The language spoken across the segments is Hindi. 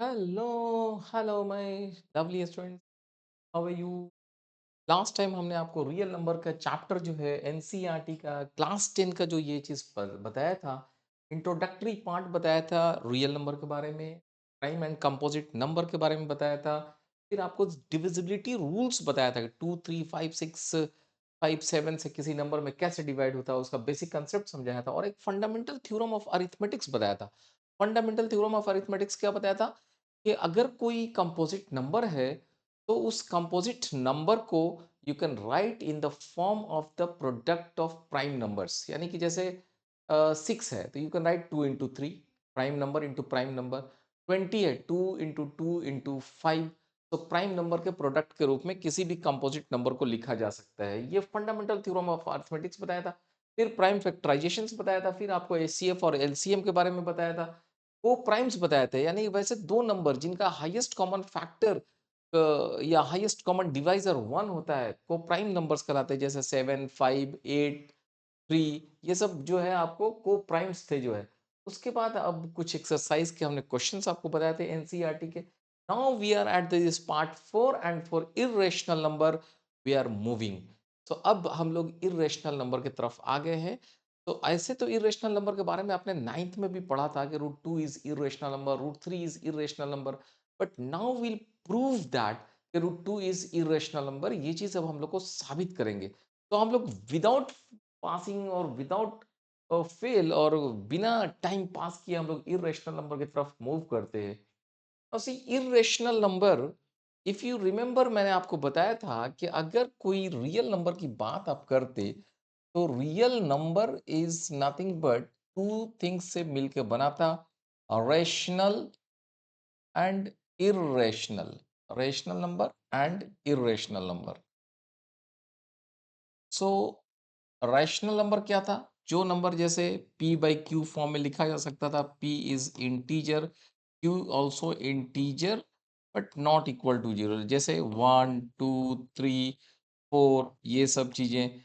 Hello my lovely students, how are you? Last time हमने आपको रियल नंबर का चैप्टर जो है एनसीईआरटी का क्लास 10 का जो ये चीज़ बताया था, इंट्रोडक्टरी पार्ट बताया था रियल नंबर के बारे में, प्राइम एंड कंपोजिट नंबर के बारे में बताया था। फिर आपको डिविजिबिलिटी रूल्स बताया था कि 2, 3, 5, 6, 5, 7 से किसी नंबर में कैसे डिवाइड होता है, उसका बेसिक कंसेप्ट समझाया था और एक फंडामेंटल थ्योरम ऑफ अरिथमेटिक्स बताया था। फंडामेंटल थ्योरम ऑफ अरिथमेटिक्स क्या बताया था कि अगर कोई कंपोजिट नंबर है, तो उस कंपोजिट नंबर को you can right in the form of the product of prime numbers. यानी कि जैसे 6 है तो you can write 2 into 3 prime number into prime number. 20 है 2 इंटू 5, तो प्राइम नंबर के प्रोडक्ट के रूप में किसी भी कंपोजिट नंबर को लिखा जा सकता है। ये फंडामेंटल थ्योरम ऑफ अरिथमेटिक्स बताया था। फिर प्राइम फैक्टराइजेशन बताया था। फिर आपको एचसीएफ और एलसीएम के बारे में बताया था। वो प्राइम्स बताए थे, यानी वैसे दो नंबर जिनका हाईएस्ट कॉमन फैक्टर या हाईएस्ट कॉमन डिवाइजर 1 होता है, को प्राइम नंबर्स कहलाते हैं। जैसे 7, 5, 8, 3, ये सब जो है आपको को प्राइम्स थे जो है। उसके बाद अब कुछ एक्सरसाइज के हमने क्वेश्चंस आपको बताए थे एनसीईआरटी के। Now we are at this part 4 and for irrational number we are moving. तो अब हम लोग इर्रेशनल नंबर की तरफ आ गए हैं। तो ऐसे तो इर्रेशनल नंबर के बारे में आपने 9th में भी पढ़ा था कि √2 is irrational number, √3 is irrational number. But now will prove that कि √2 इज इरेशनल नंबर। ये चीज अब हम लोग को साबित करेंगे। तो हम लोग विदाउट पासिंग और विदाउट फेल और बिना टाइम पास किए हम लोग इरेशनल नंबर की तरफ मूव करते हैं। और see irrational number, if you remember, मैंने आपको बताया था कि अगर कोई रियल नंबर की बात आप करते, तो real number is nothing but two things से मिलकर बना था, rational and irrational, rational number and irrational number. So rational number क्या था? जो नंबर जैसे p बाई क्यू फॉर्म में लिखा जा सकता था। p is integer, q also integer, but not equal to zero. जैसे 1, 2, 3, 4 ये सब चीजें,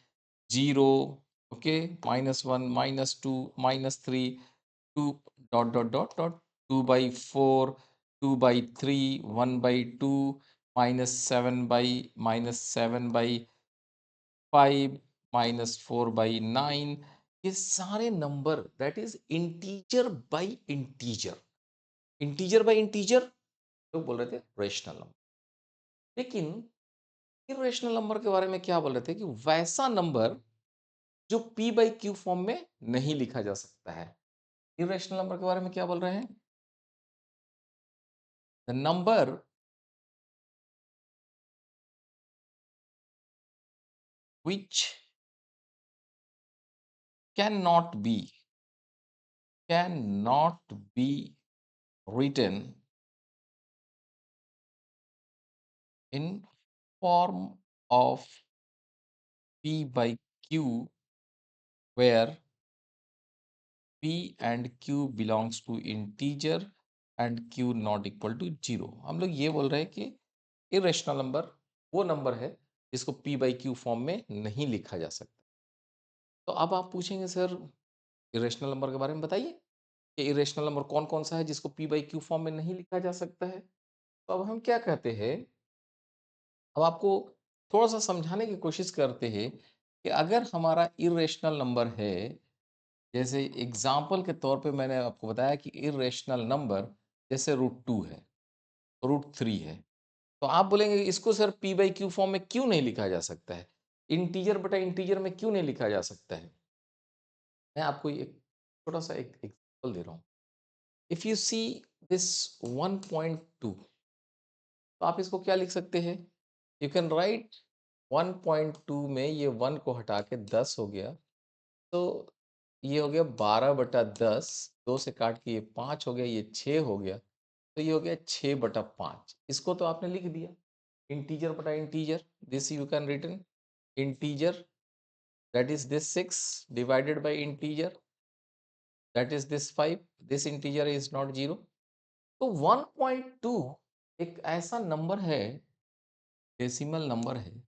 zero, okay, -1, -2, -3, 2 dot dot dot dot, 2/4, 2/3, 1/2, -7/5, -4/9। ये सारे नंबर that is integer by integer. Integer by integer लोग बोल रहे थे रेशनल नंबर। लेकिन इरेशनल नंबर के बारे में क्या बोल रहे थे कि वैसा नंबर जो p बाई क्यू फॉर्म में नहीं लिखा जा सकता है। इरेशनल नंबर के बारे में क्या बोल रहे हैं? The number which cannot be cannot be written in form of p by q, where p and q belongs to integer and q not equal to 0। हम लोग ये बोल रहे हैं कि इरेशनल नंबर वो नंबर है जिसको p बाई क्यू फॉर्म में नहीं लिखा जा सकता। तो अब आप पूछेंगे सर, इरेशनल नंबर के बारे में बताइए कि इरेशनल नंबर कौन कौन सा है जिसको p बाई क्यू फॉर्म में नहीं लिखा जा सकता है। तो अब हम क्या कहते हैं, अब आपको थोड़ा-सा समझाने की कोशिश करते हैं कि अगर हमारा इर्रेशनल नंबर है, जैसे एग्ज़ाम्पल के तौर पे मैंने आपको बताया कि इर्रेशनल नंबर जैसे √2 है, √3 है, तो आप बोलेंगे इसको sir p by Q form में क्यों नहीं लिखा जा सकता है? इंटीजर बटा इंटीजर में क्यों नहीं लिखा जा सकता है? मैं आपको एक छोटा-सा एक एग्ज़ाम्पल दे रहा हूँ। इफ यू सी दिस 1.2, तो आप इसको क्या लिख सकते हैं? यू कैन राइट 1.2 में ये 1 को हटा के 10 हो गया, तो ये हो गया 12/10, 2 से काट के ये 5 हो गया, ये 6 हो गया, तो ये हो गया 6/5। इसको तो आपने लिख दिया, इंटीजर बटा integer. This you can written integer, that is this 6 divided by integer, that is this 5, this integer is not 0। तो 1.2 एक ऐसा नंबर है, डेसिमल नंबर है,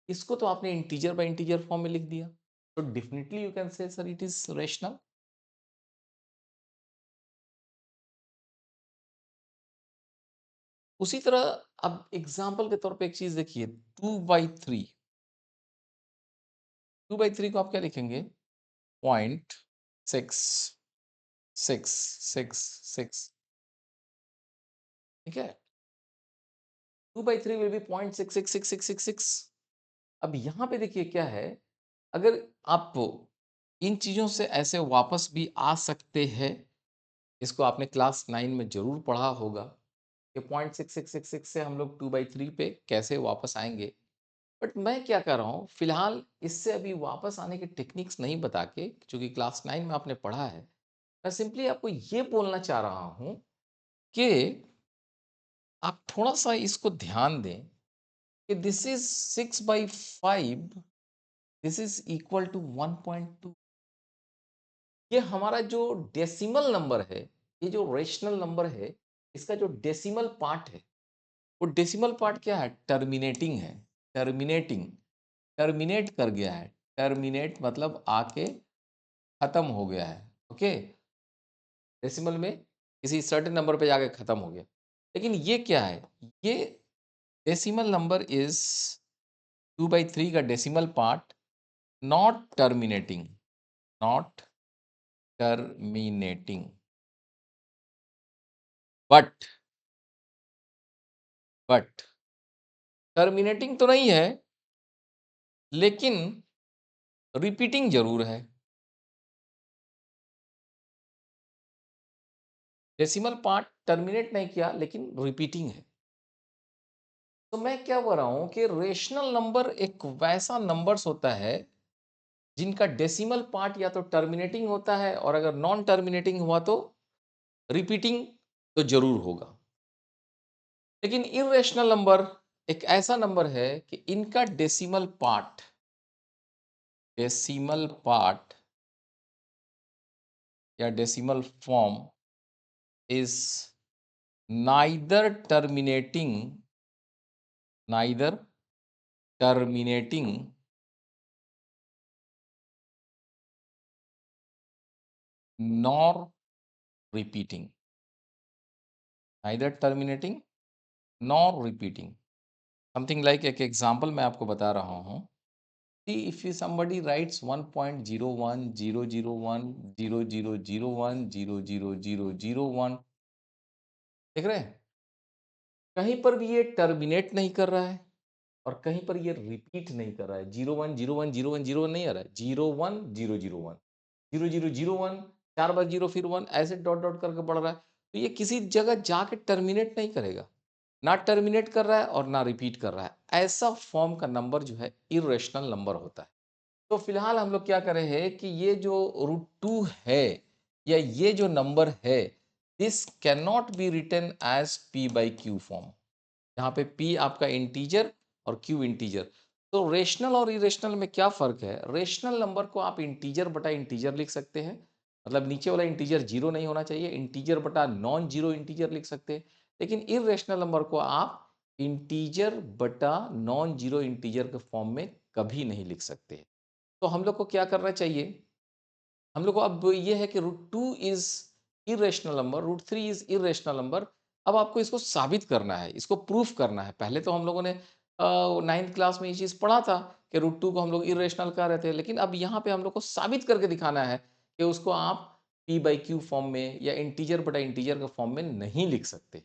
इसको तो आपने इंटीजर बाय इंटीजर फॉर्म में लिख दिया, तो definitely you can say sir it is rational. उसी तरह अब एग्जाम्पल के तौर पे एक चीज देखिए, 2/3, 2/3 को आप क्या लिखेंगे? 0.6666, ठीक है। 2/3 विल बी 0.666666। अब यहाँ पे देखिए क्या है, अगर आप इन चीज़ों से ऐसे वापस भी आ सकते हैं, इसको आपने क्लास 9 में ज़रूर पढ़ा होगा कि 0.6666 से हम लोग 2/3 पे कैसे वापस आएँगे। बट मैं क्या कर रहा हूँ, फिलहाल इससे अभी वापस आने के टेक्निक्स नहीं बता के, चूँकि क्लास 9 में आपने पढ़ा है, मैं सिंपली आपको ये बोलना चाह रहा हूँ कि आप थोड़ा-सा इसको ध्यान दें कि this is 6/5, this is equal to 1.2। ये हमारा जो डेसिमल नंबर है, ये जो रेशनल नंबर है, इसका जो डेसिमल पार्ट है, वो डेसिमल पार्ट क्या है? टर्मिनेटिंग है। टर्मिनेटिंग, टर्मिनेट कर गया है। टर्मिनेट मतलब आके खत्म हो गया है। ओके? डेसिमल में किसी सर्टेन नंबर पे जाके खत्म हो गया। लेकिन ये क्या है? ये डेसिमल नंबर इज़ 2/3 का decimal part, not terminating, not terminating, but but terminating तो नहीं है, लेकिन रिपीटिंग ज़रूर है। डेसिमल पार्ट टर्मिनेट नहीं किया, लेकिन रिपीटिंग है। तो मैं क्या बोल रहा हूँ कि रेशनल नंबर एक वैसा नंबर्स होता है जिनका डेसिमल पार्ट या तो टर्मिनेटिंग होता है, और अगर नॉन टर्मिनेटिंग हुआ तो रिपीटिंग तो ज़रूर होगा। लेकिन इर्रेशनल नंबर एक ऐसा नंबर है कि इनका डेसिमल पार्ट या decimal form is neither terminating nor repeating, neither terminating nor repeating. Something like एक एग्जांपल मैं आपको बता रहा हूँ। इफ somebody writes 1.0100100001000001, देख रहे हैं, कहीं पर भी ये टर्मिनेट नहीं कर रहा है और कहीं पर ये रिपीट नहीं कर रहा है। 01010101 नहीं आ रहा है, 01001 0001, 4 बार 0 फिर 1, ऐसे डॉट डॉट करके बढ़ रहा है। तो ये किसी जगह जाके टर्मिनेट नहीं करेगा, ना टर्मिनेट कर रहा है और ना रिपीट कर रहा है। ऐसा फॉर्म का नंबर जो है इरेशनल नंबर होता है। तो फिलहाल हम लोग क्या कर रहे हैं कि ये जो √2 है या ये जो नंबर है, this can not be written as p/q form, जहाँ पे p आपका इंटीजर और q इंटीजर। तो रेशनल और इरेशनल में क्या फ़र्क है? रेशनल नंबर को आप इंटीजर बटा इंटीजर लिख सकते हैं, मतलब नीचे वाला इंटीजर जीरो नहीं होना चाहिए, इंटीजर बटा नॉन जीरो इंटीजर लिख सकते हैं। लेकिन इरेशनल नंबर को आप इंटीजर बटा नॉन जीरो इंटीजर के फॉर्म में कभी नहीं लिख सकते। तो हम लोग को क्या करना चाहिए? हम लोग को अब ये है कि √2 is irrational number, √3 is irrational number. अब आपको इसको साबित करना है, इसको प्रूफ करना है। पहले तो हम लोगों ने 9th क्लास में ये चीज़ पढ़ा था कि √2 को हम लोग इरेशनल कह रहे थे, लेकिन अब यहाँ पे हम लोग को साबित करके दिखाना है कि उसको आप p/q फॉर्म में या इंटीजर बटा इंटीजर के फॉर्म में नहीं लिख सकते।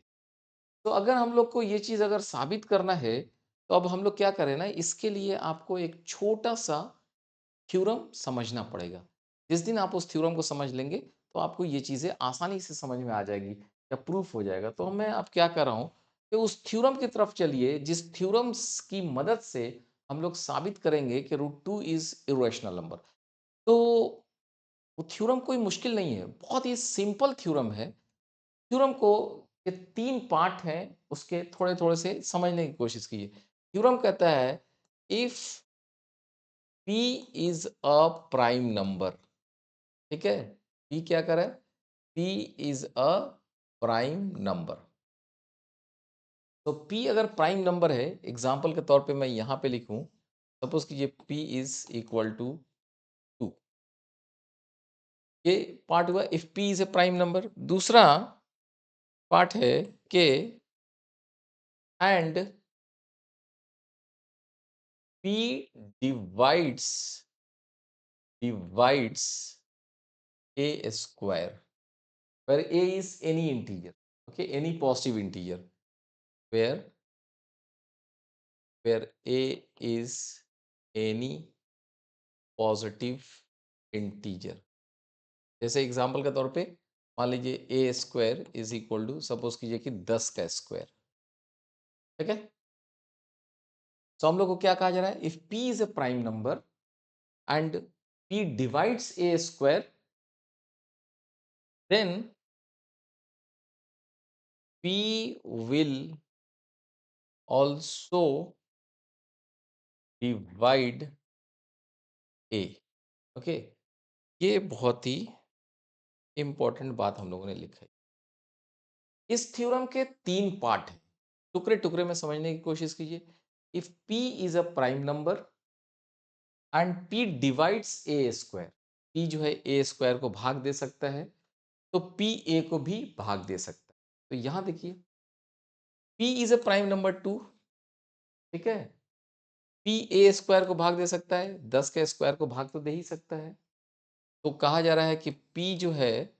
तो अगर हम लोग को ये चीज़ अगर साबित करना है, तो अब हम लोग क्या करें ना, इसके लिए आपको एक छोटा-सा थ्योरम समझना पड़ेगा। जिस दिन आप उस थ्योरम को समझ लेंगे, तो आपको ये चीज़ें आसानी से समझ में आ जाएगी या प्रूफ हो जाएगा। तो मैं अब क्या कर रहा हूँ कि उस थ्योरम की तरफ चलिए, जिस थ्योरम्स की मदद से हम लोग साबित करेंगे कि √2 इज़ इरेशनल नंबर। तो वो थ्योरम कोई मुश्किल नहीं है, बहुत ही सिंपल थ्योरम है। थ्योरम को ये 3 पार्ट हैं, उसके थोड़े-थोड़े से समझने की कोशिश कीजिए। थ्योरम कहता है, if p is a prime number, ठीक है? p क्या कह रहा है? p is a prime number. तो p अगर प्राइम नंबर है, एग्ज़ाम्पल के तौर पे मैं यहाँ पे लिखूँ, सपोज़ कीजिए p इज़ इक्वल टू 2। ये पार्ट हुआ if p is a prime number. दूसरा पार्ट है कि and p divides a square where a is any integer, okay, any positive integer, where a is any positive integer. जैसे एग्जांपल के तौर पे मान लीजिए a square is equal to, suppose कीजिए कि 10 का स्क्वायर, ठीक है। तो हम लोग को क्या कहा जा रहा है, if p is a prime number and p divides a square, then p will also divide a, okay. ये बहुत ही इंपॉर्टेंट बात हम लोगों ने लिखा है। इस थ्योरम के 3 पार्ट हैं, टुकड़े टुकड़े में समझने की कोशिश कीजिए। If p is a prime number and p divides a square, p जो है ए स्क्वायर को भाग दे सकता है, तो p a को भी भाग दे सकता है। तो यहां देखिए p is a prime number 2, ठीक है। p a स्क्वायर को भाग दे सकता है, 10 के स्क्वायर को भाग तो दे ही सकता है। तो कहा जा रहा है कि p जो है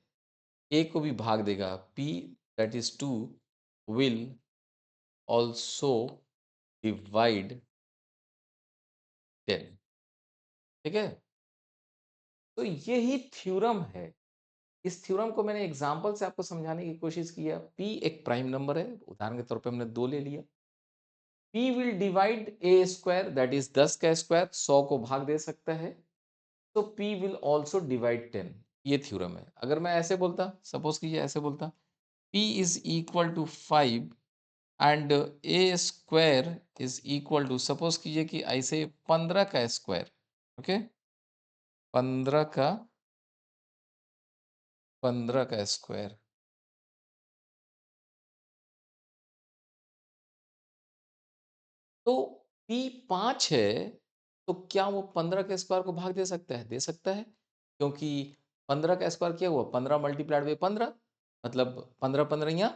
a को भी भाग देगा, p that is 2 will also divide 10, ठीक है। तो यही थ्योरम है। इस थ्योरम को मैंने एग्जांपल से आपको समझाने की कोशिश किया। p एक प्राइम नंबर है, उदाहरण के तौर पे हमने 2 ले लिया। p will divide a square, that is 10 का स्क्वायर 100 को भाग दे सकता है, तो p विल आल्सो डिवाइड 10। ये थ्योरम है। अगर मैं ऐसे बोलता, सपोज कीजिए ऐसे बोलता, p is equal to 5 and a square is equal to, suppose कीजिए कि ऐसे 15 का स्क्वायर, ओके, 15 का स्क्वायर। तो p 5 है, तो क्या वो 15 के स्क्वायर को भाग दे सकता है? दे सकता है, क्योंकि 15 का स्क्वायर क्या हुआ, 15 मल्टीप्लाइड बाई 15, मतलब 15 15 या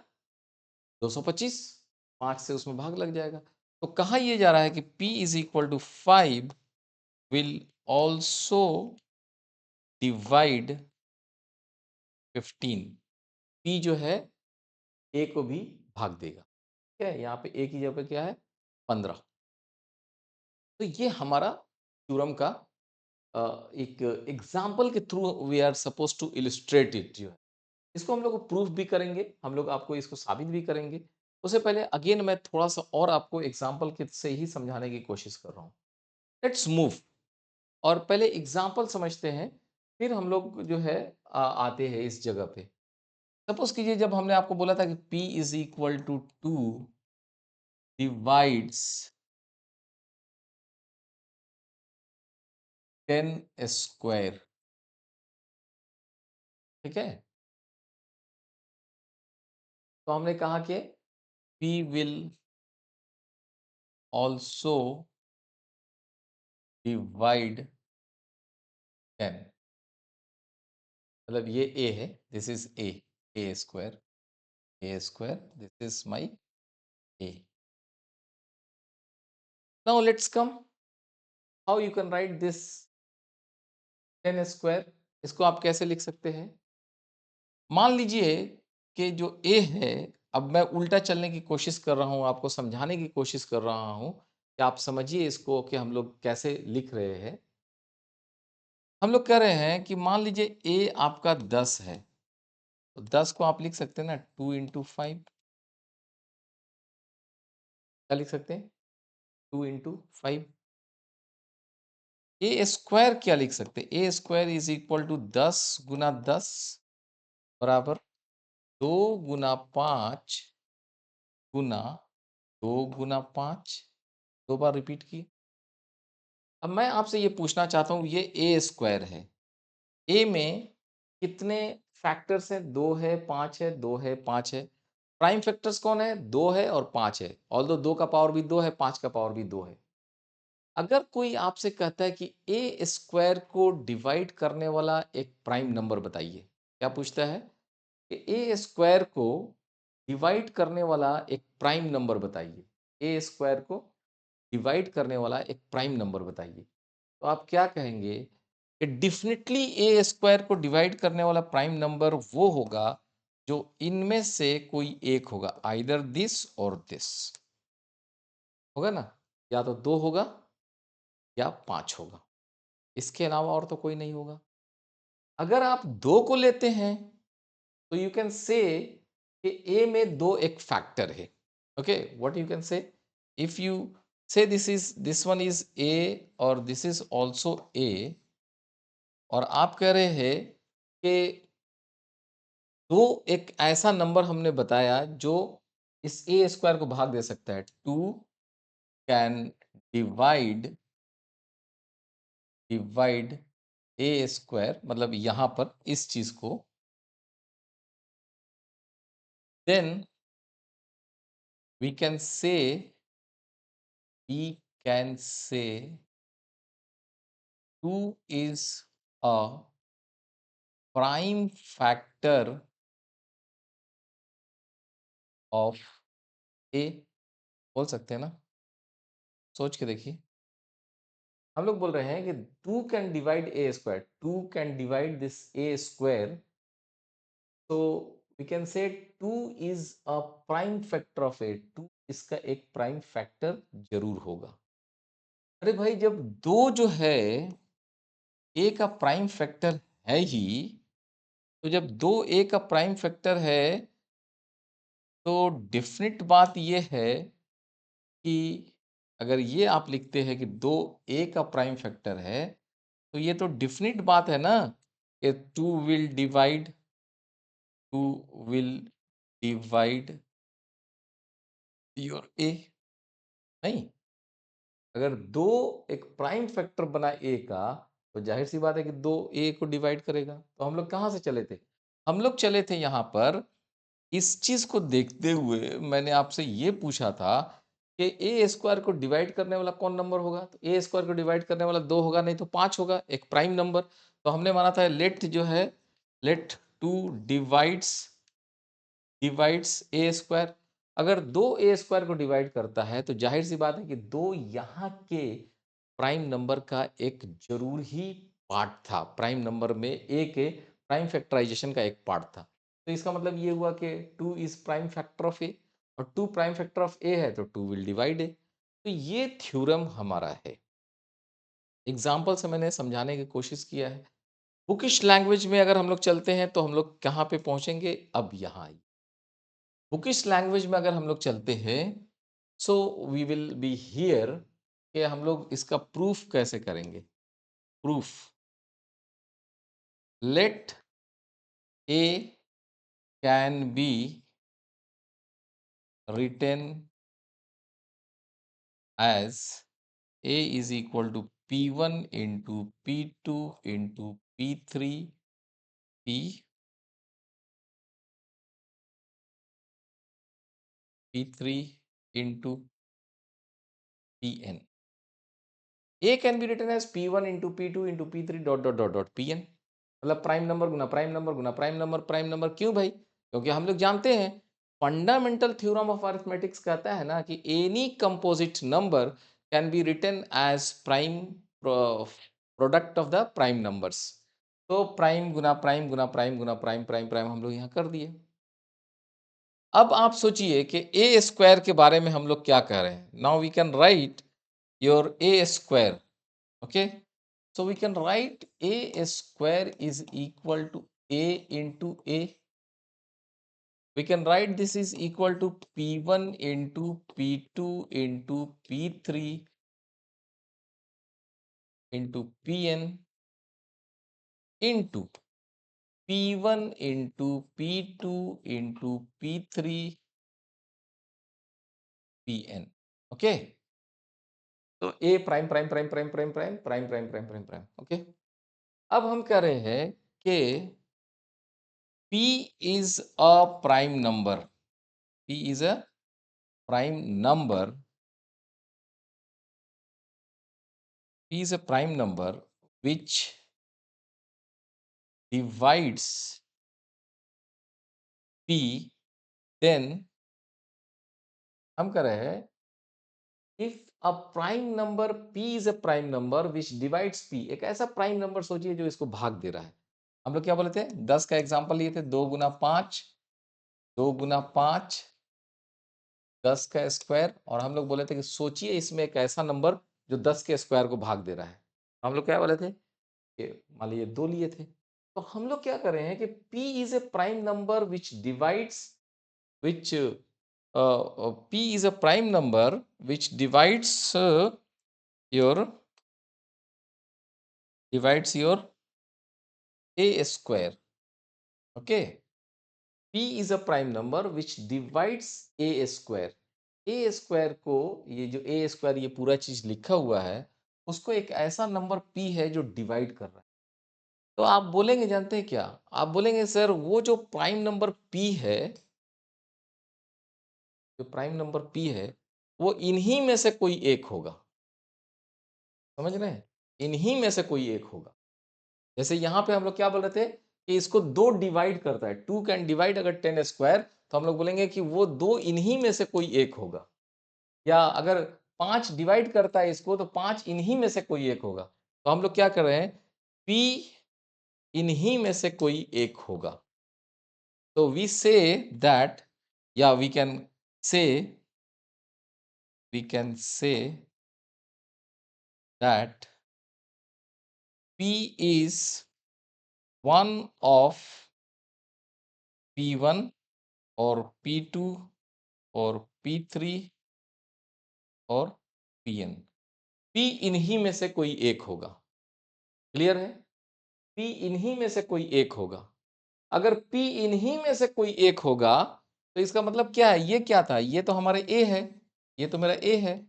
225, 5 से उसमें भाग लग जाएगा। तो कहा ये जा रहा है कि p is equal to 5 will also divide 15। p जो है a को भी भाग देगा, ठीक है। यहाँ पे a की जगह पे क्या है, 15। तो ये हमारा थ्योरम का एक एग्जाम्पल के through we are suppose to illustrate it, जो है इसको हम लोग प्रूफ भी करेंगे, हम लोग आपको इसको साबित भी करेंगे। उससे पहले अगेन मैं थोड़ा सा और आपको एग्जाम्पल के से ही समझाने की कोशिश कर रहा हूँ। लेट्स मूव, और पहले एग्जाम्पल समझते हैं, फिर हम लोग जो है आते हैं इस जगह पे। सपोज कीजिए जब हमने आपको बोला था कि p is equal to 2 divides 10 square, ठीक है। तो हमने कहा कि p विल ऑल्सो डिवाइड 10, मतलब ये a है, this is a square, this is my a। Now let's come, how you can right this 10 square, इसको आप कैसे लिख सकते हैं। मान लीजिए कि जो a है, अब मैं उल्टा चलने की कोशिश कर रहा हूं, आपको समझाने की कोशिश कर रहा हूं कि आप समझिए इसको कि हम लोग कैसे लिख रहे हैं। हम लोग कह रहे हैं कि मान लीजिए a आपका 10 है, तो 10 को आप लिख सकते हैं ना 2 इंटू 5, क्या लिख सकते हैं, 2 इंटू 5। ए स्क्वायर क्या लिख सकते हैं, a square is equal to 10 गुना 10 बराबर 2 गुना 5 गुना 2 गुना 5, 2 बार रिपीट किए। अब मैं आपसे ये पूछना चाहता हूँ, ये ए स्क्वायर है, ए में कितने फैक्टर्स हैं, 2 है, 5 है, 2 है, 5 है। प्राइम फैक्टर्स कौन है, 2 है और 5 है, ऑल्दो 2 का पावर भी 2 है, 5 का पावर भी 2 है। अगर कोई आपसे कहता है कि ए स्क्वायर को डिवाइड करने वाला एक प्राइम नंबर बताइए, क्या पूछता है कि ए स्क्वायर को डिवाइड करने वाला एक प्राइम नंबर बताइए, ए स्क्वायर को डिवाइड करने वाला एक प्राइम नंबर बताइए। तो आप क्या कहेंगे कि डेफिनेटली ए स्क्वायर को डिवाइड करने वाला प्राइम नंबर वो होगा जो इनमें से कोई एक होगा, आइदर दिस और दिस। होगा ना? या तो 2 होगा या 5 होगा। इसके अलावा और तो कोई नहीं होगा। अगर आप 2 को लेते हैं तो यू कैन से कि ए में 2 एक फैक्टर है। Okay, what you can say? If you से दिस वन इज ए और दिस इज आल्सो ए, और आप कह रहे हैं कि 2 एक ऐसा नंबर हमने बताया जो इस ए स्क्वायर को भाग दे सकता है। 2 can divide divide a square, मतलब यहाँ पर इस चीज़ को, then we can say we can say 2 is a prime factor of a। बोल सकते हैं ना? सोच के देखिए। हम लोग बोल रहे हैं कि 2 can divide a square, 2 can divide this A square, so we can say 2 is a prime factor of a, 2 इसका एक प्राइम फैक्टर जरूर होगा। अरे भाई, जब 2 जो है ए का प्राइम फैक्टर है ही, तो जब 2 ए का प्राइम फैक्टर है तो डेफिनिट बात ये है कि अगर ये आप लिखते हैं कि 2 ए का प्राइम फैक्टर है, तो ये तो डेफिनिट बात है ना कि 2 विल डिवाइड योर ए। नहीं, अगर 2 एक प्राइम फैक्टर बना ए का, तो जाहिर सी बात है कि 2 ए को डिवाइड करेगा। तो हम लोग कहाँ से चले थे? हम लोग चले थे यहाँ पर, इस चीज़ को देखते हुए मैंने आपसे ये पूछा था कि ए स्क्वायर को डिवाइड करने वाला कौन नंबर होगा? तो ए स्क्वायर को डिवाइड करने वाला 2 होगा, नहीं तो 5 होगा, एक प्राइम नंबर। तो हमने माना था लेट जो है, late 2 divides divides a square. अगर 2 ए स्क्वायर को डिवाइड करता है तो जाहिर सी बात है कि 2 यहाँ के प्राइम नंबर का एक जरूर ही पार्ट था। प्राइम नंबर में ए के प्राइम फैक्टराइजेशन का एक पार्ट था। तो इसका मतलब ये हुआ कि 2 इज प्राइम फैक्टर ऑफ ए, और 2 प्राइम फैक्टर ऑफ ए है तो 2 विल डिवाइड ए। तो ये थ्योरम हमारा है। एग्जाम्पल से मैंने समझाने की कोशिश किया है। बुकिश लैंग्वेज में अगर हम लोग चलते हैं तो हम लोग कहाँ पे पहुंचेंगे? अब यहाँ आइए। बुकिश लैंग्वेज में अगर हम लोग चलते हैं, so we will be here कि हम लोग इसका प्रूफ कैसे करेंगे। Proof, let a can be written as a is equal to P1 into P2 into P3 P3 into Pn। A can be written as P1 into P2 into P3 dot dot dot dot Pn। मतलब प्राइम नंबर गुना प्राइम नंबर गुना प्राइम नंबर प्राइम नंबर। क्यों भाई? क्योंकि हम लोग जानते हैं फंडामेंटल थ्योरम ऑफ अरिथमेटिक्स कहता है ना कि any composite number can be written as prime product of the prime numbers. तो प्राइम गुना प्राइम गुना प्राइम गुना प्राइम प्राइम प्राइम हम लोग यहाँ कर दिए। अब आप सोचिए कि ए स्क्वायर के बारे में हम लोग क्या कह रहे हैं। Now we can write your a square. Okay, so we can write a square is equal to a into a. We can write this is equal to P1 into P2 into P3 into Pn into P1 into P2 into P3 Pn। Okay, तो a prime prime prime prime prime prime prime prime prime prime prime. Okay, अब हम कह रहे हैं कि p is a prime number, p is a prime number, p is a prime number which divides p, then हम कह रहे हैं if a prime number p is a prime number which divides p, एक ऐसा प्राइम नंबर सोचिए जो इसको भाग दे रहा है। हम लोग क्या बोले थे, 10 का एग्जांपल लिए थे, 2 गुना 5, 2 गुना 5, 10 का स्क्वायर, और हम लोग बोले थे कि सोचिए इसमें एक ऐसा नंबर जो 10 के स्क्वायर को भाग दे रहा है। हम लोग क्या बोले थे कि मान लीजिए 2 लिए थे। तो हम लोग क्या कर रहे हैं कि p is a prime number which divides which p is a prime number which your divides your a square. Okay, p is a prime number which divides a square. a square को, ये जो a square ये पूरा चीज लिखा हुआ है, उसको एक ऐसा नंबर p है जो डिवाइड कर रहा है। तो आप बोलेंगे, जानते हैं क्या, आप बोलेंगे सर वो जो प्राइम नंबर p है, जो प्राइम नंबर p है, वो इन्हीं में से कोई एक होगा। समझ रहे हैं, इन्हीं में से कोई एक होगा। जैसे यहाँ पे हम लोग क्या बोल रहे थे कि इसको 2 डिवाइड करता है, 2 कैन डिवाइड अगर 10 स्क्वायर, तो हम लोग बोलेंगे कि वो 2 इन्हीं में से कोई एक होगा। या अगर 5 डिवाइड करता है इसको, तो 5 इन्हीं में से कोई एक होगा। तो हम लोग क्या कर रहे हैं, p इन्हीं में से कोई एक होगा। तो वी से दैट, या say we can say that p is one of p1 और p2 और p3 और pn। p इन्हीं में से कोई एक होगा। क्लियर है, p इन्हीं में से कोई एक होगा। अगर p इन्हीं में से कोई एक होगा, तो इसका मतलब क्या है, ये क्या था, ये तो हमारा a है, ये तो मेरा a है।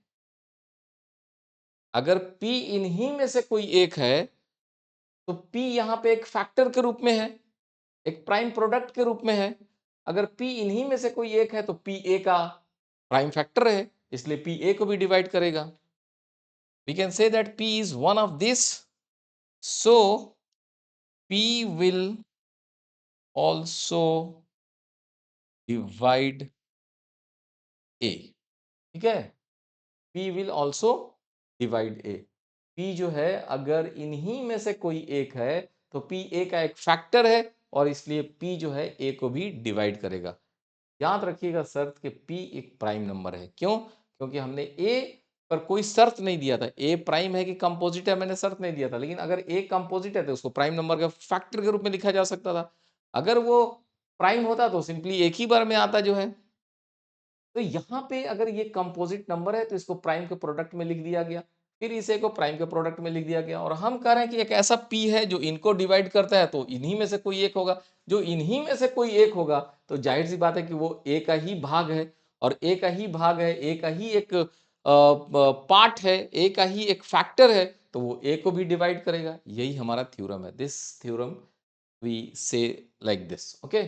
अगर p इन्हीं में से कोई एक है, तो p यहां पे एक फैक्टर के रूप में है, एक प्राइम प्रोडक्ट के रूप में है। अगर p इन्हीं में से कोई एक है, तो p a का प्राइम फैक्टर है, इसलिए p a को भी डिवाइड करेगा। We can say that p is one of this, so p will also divide a। ठीक है, p will also divide a। p जो है अगर इन्हीं में से कोई एक है, तो p a का एक फैक्टर है, और इसलिए p जो है a को भी डिवाइड करेगा। याद रखिएगा शर्त कि p एक प्राइम नंबर है। क्यों? क्योंकि हमने a पर कोई शर्त नहीं दिया था। a प्राइम है कि कंपोजिट है, मैंने शर्त नहीं दिया था। लेकिन अगर a कंपोजिट है, तो उसको प्राइम नंबर का फैक्टर के रूप में लिखा जा सकता था। अगर वो प्राइम होता, तो सिंपली एक ही बार में आता जो है। तो यहाँ पे अगर ये कंपोजिट नंबर है, तो इसको प्राइम के प्रोडक्ट में लिख दिया गया, फिर इसे को प्राइम के प्रोडक्ट में लिख दिया गया। और हम कह रहे हैं कि एक ऐसा p है जो इनको डिवाइड करता है, तो इन्हीं में से कोई एक होगा। जो इन्हीं में से कोई एक होगा, तो जाहिर सी बात है कि वो a का ही भाग है, और a का ही भाग है, a का ही एक पार्ट है, a का ही एक फैक्टर है, तो वो a को भी डिवाइड करेगा। यही हमारा थ्योरम है। दिस थ्योरम वी से लाइक दिस। ओके,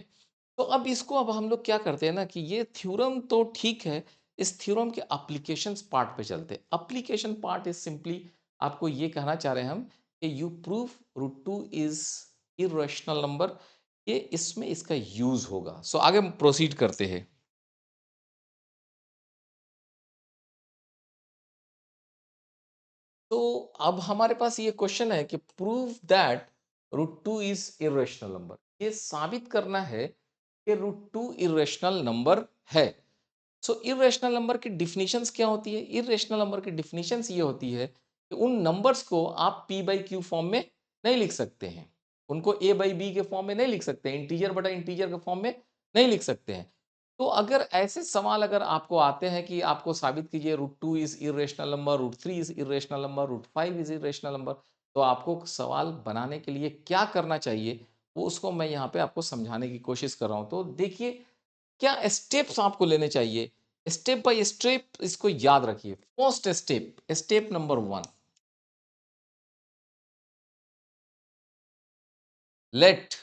तो अब हम लोग क्या करते हैं ना कि ये थ्योरम तो ठीक है, इस थ्योरम के एप्लीकेशंस पार्ट पे चलते हैं। एप्लीकेशन पार्ट इज सिंपली, आपको ये कहना चाह रहे हैं हम कि you prove root two is irrational number, ये इसमें इसका यूज होगा। सो आगे प्रोसीड करते हैं। तो अब हमारे पास ये क्वेश्चन है कि prove that root two is irrational number, ये साबित करना है कि रूट टू इरेशनल नंबर है। सो इरेशनल नंबर की डिफिनीशंस क्या होती है? इरेशनल नंबर की डिफिनीशंस ये होती है कि उन नंबर्स को आप p बाई क्यू फॉर्म में नहीं लिख सकते हैं, उनको a बाई बी के फॉर्म में नहीं लिख सकते हैं, इंटीजर बटा इंटीजर के फॉर्म में नहीं लिख सकते हैं। तो अगर ऐसे सवाल अगर आपको आते हैं कि आपको साबित कीजिए root two is irrational number, root three is irrational number, root five is irrational number, तो आपको सवाल बनाने के लिए क्या करना चाहिए, वो उसको मैं यहाँ पे आपको समझाने की कोशिश कर रहा हूँ। तो देखिए क्या स्टेप्स आपको लेने चाहिए, स्टेप बाय स्टेप इसको याद रखिए। First step, step number 1, let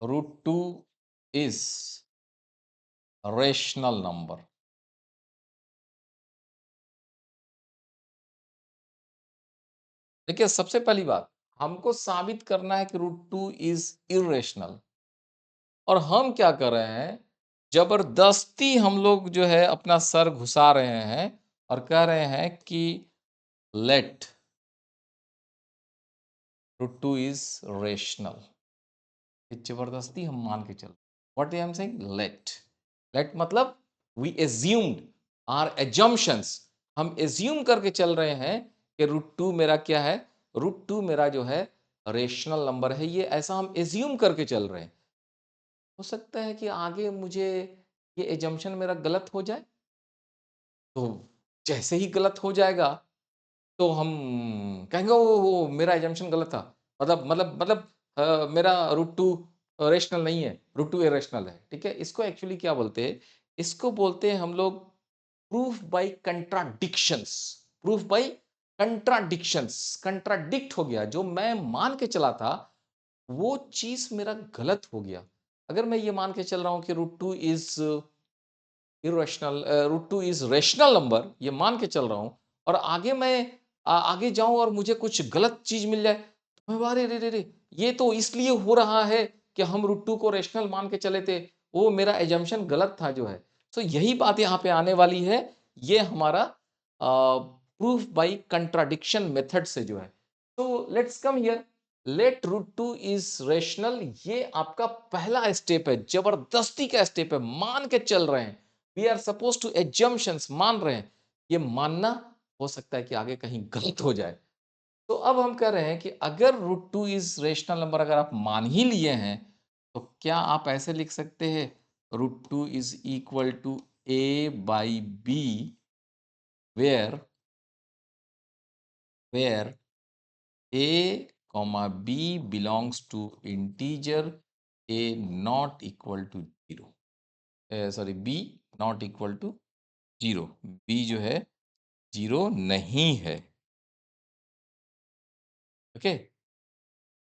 root two is rational number. देखिए सबसे पहली बात, हमको साबित करना है कि रूट टू इज इरेशनल, और हम क्या कर रहे हैं, जबरदस्ती हम लोग जो है अपना सर घुसा रहे हैं और कह रहे हैं कि let root two is rational. जबरदस्ती हम मान के चल, what I am saying, let. Let मतलब वी एज्यूम्ड, आर एजम्पशंस, हम एज्यूम करके चल रहे हैं कि रूट टू मेरा क्या है, रूट टू मेरा जो है रेशनल नंबर है, ये ऐसा हम एज्यूम करके चल रहे हैं। हो सकता है कि आगे मुझे ये एजम्पशन मेरा गलत हो जाए, तो जैसे ही गलत हो जाएगा तो हम कहेंगे ओ मेरा एजम्पशन गलत था, मतलब मेरा रूट टू रेशनल नहीं है, रूट टू इरेशनल है। ठीक है, इसको एक्चुअली क्या बोलते हैं, इसको बोलते हैं हम लोग proof by contradictions. Proof by contradictions, contradict हो गया, जो मैं मान के चला था वो चीज मेरा गलत हो गया। अगर मैं ये मान के चल रहा हूं कि root two is irrational, root two is rational number, ये मान के चल रहा हूं, और आगे मैं आगे जाऊं और मुझे कुछ गलत चीज मिल जाए, तो मैं अरे रे रे रे, ये तो इसलिए हो रहा है कि हम रूट टू को रेशनल मान के चले थे, वो मेरा एजम्पशन गलत था जो है। तो यही बात यहाँ पे आने वाली है, ये हमारा प्रूफ बाय कंट्राडिक्शन मेथड से जो है। तो let's come here, let root two is rational, ये आपका पहला स्टेप है, जबरदस्ती का स्टेप है, मान के चल रहे हैं, we are suppose to assumptions, मान रहे हैं। ये मानना हो सकता है कि आगे कहीं गलत हो जाए। तो अब हम कह रहे हैं कि अगर root two is rational number अगर आप मान ही लिए हैं, तो क्या आप ऐसे लिख सकते हैं, root two is equal to a by b, where where a comma b belongs to integer a not equal to 0, sorry b not equal to 0, b जो है 0 नहीं है। ओके,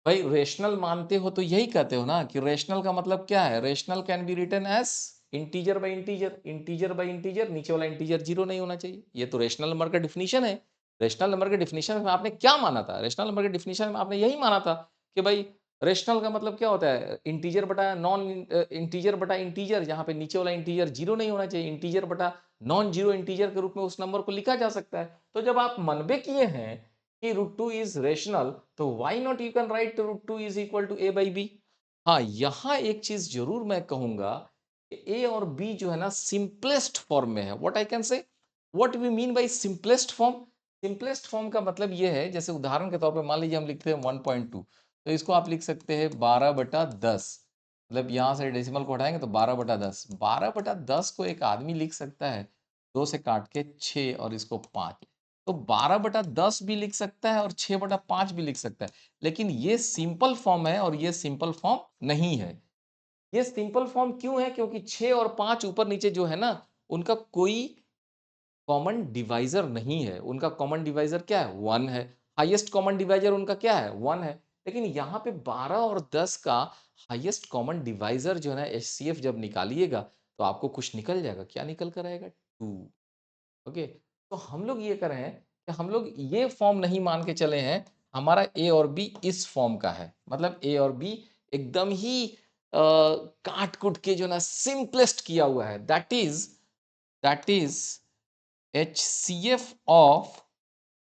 भाई रेशनल मानते हो तो यही कहते हो ना कि रेशनल का मतलब क्या है, rational can be written as integer by integer, integer by integer, नीचे वाला इंटीजर 0 नहीं होना चाहिए, ये तो रेशनल नंबर का डिफिनीशन है। रेशनल नंबर के डिफिनीशन में आपने क्या माना था, रेशनल नंबर के डिफिनीशन में आपने यही माना था कि भाई रेशनल का मतलब क्या होता है, इंटीजर बटा नॉन इंटीजर बटा इंटीजर, जहां पे नीचे वाला इंटीजर 0 नहीं होना चाहिए, इंटीजर बटा नॉन जीरो इंटीजर के रूप में उस नंबर को लिखा जा सकता है। तो जब आप मनबे किए हैं कि रूट टू इज रेशनल, तो why not you can write root two is equal to a by b. हाँ, यहां एक चीज जरूर मैं कहूंगा कि ए और बी जो है ना सिंपलेस्ट फॉर्म में है। What I can say, what we mean by simplest form, simplest form का मतलब ये है, जैसे उदाहरण के तौर पे मान लीजिए हम लिखते हैं 1.2, तो इसको आप लिख सकते हैं 12/10, मतलब यहां से डेसिमल को हटाएंगे तो 12/10, 12/10 को एक आदमी लिख सकता है 2 से काट के 6 और इसको 5, तो 12/10 भी लिख सकता है और 6/5 भी लिख सकता है। लेकिन ये सिंपल फॉर्म है और ये सिंपल फॉर्म नहीं है। ये सिंपल फॉर्म क्यों है, क्योंकि 6 और 5 ऊपर नीचे जो है ना, उनका कोई कॉमन डिवाइजर नहीं है। उनका कॉमन डिवाइजर क्या है, 1 है। हाईएस्ट कॉमन डिवाइजर उनका क्या है, 1 है। लेकिन यहाँ पे 12 और 10 का हाईएस्ट कॉमन डिवाइजर जो है ना, एचसीएफ जब निकालिएगा तो आपको कुछ निकल जाएगा। क्या निकल कर आएगा, 2। ओके, तो हम लोग ये कर रहे हैं कि हम लोग ये फॉर्म नहीं मान के चले हैं, हमारा ए और बी इस फॉर्म का है, मतलब ए और बी एकदम ही काट कुट के जो ना सिंपलेस्ट किया हुआ है, that is HCF of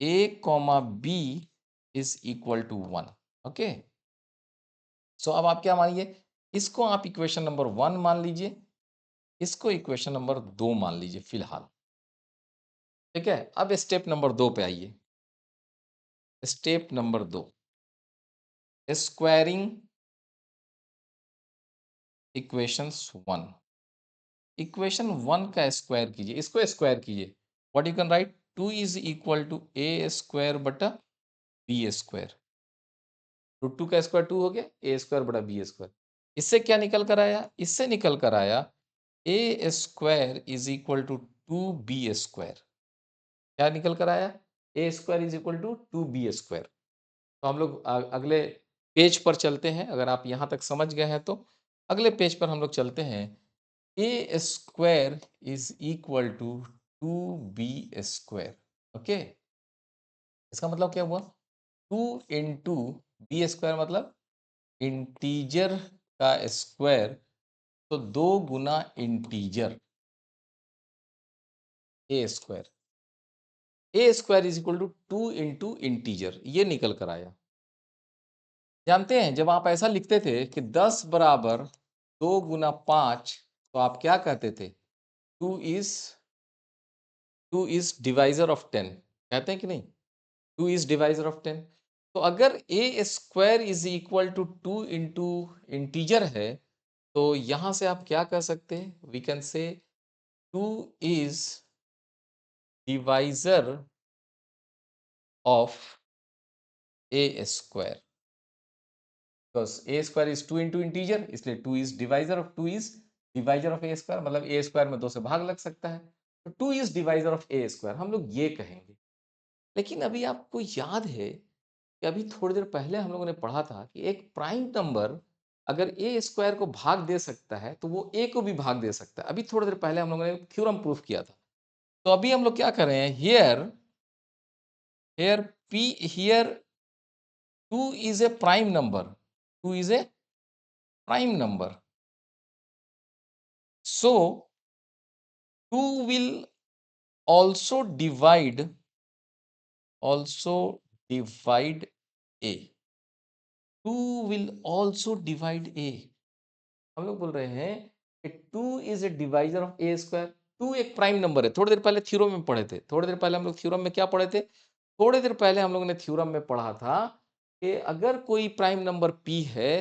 A comma B is equal to 1। Okay, so अब आप क्या मानिए, इसको आप इक्वेशन नंबर 1 मान लीजिए, इसको इक्वेशन नंबर 2 मान लीजिए फिलहाल। ठीक है, अब स्टेप नंबर 2 पे आइए। Step number 2, squaring equations 1। Equation 1 का स्क्वायर कीजिए, इसको स्क्वायर कीजिए। What you can write, 2 is equal to a square बटा बी स्क्वायर। रूट टू का स्क्वायर 2 हो गया, ए स्क्वायर बटा बी स्क्वायर। इससे क्या निकल कर आया, इससे निकल कर आया a square is equal to 2b square. क्या निकल कर आया, a square is equal to 2b square. तो हम लोग अगले पेज पर चलते हैं, अगर आप यहाँ तक समझ गए हैं तो अगले पेज पर हम लोग चलते हैं। A square is equal to 2b square. Okay, इसका मतलब क्या हुआ, 2 इंटू बी स्क्वायर मतलब इंटीजर का स्क्वायर, तो 2 गुना integer a square, a square is equal to 2 into integer, ये निकल कर आया। जानते हैं जब आप ऐसा लिखते थे कि 10 बराबर 2 गुना 5, तो आप क्या कहते थे? 2 इज डिवाइजर ऑफ 10, कहते हैं कि नहीं? 2 इज डिवाइजर ऑफ 10। तो अगर a square is equal to 2 into integer है, तो यहां से आप क्या कह सकते हैं? We can say 2 is divisor of a square, because a square is 2 into integer, इसलिए 2 is divisor of 2 is divisor of a square, मतलब ए स्क्वायर में 2 से भाग लग सकता है, तो 2 is divisor of a square, हम लोग ये कहेंगे। लेकिन अभी आपको याद है कि अभी थोड़ी देर पहले हम लोगों ने पढ़ा था कि एक प्राइम नंबर अगर ए स्क्वायर को भाग दे सकता है तो वो ए को भी भाग दे सकता है। अभी थोड़ी देर पहले हम लोगों ने थ्योरम प्रूफ किया था। तो अभी हम लोग क्या कर रहे हैं? Here here P here 2 is a prime number, 2 is a prime number, so 2 will also divide a, 2 will also divide a। हम लोग बोल रहे हैं कि 2 is a divisor of a square, 2 एक प्राइम नंबर है। थोड़ी देर पहले थ्योरम में पढ़े थे, थोड़ी देर पहले हम लोग थ्योरम में क्या पढ़े थे? थोड़ी देर पहले हम लोगों ने थ्योरम में पढ़ा था कि अगर कोई प्राइम नंबर p है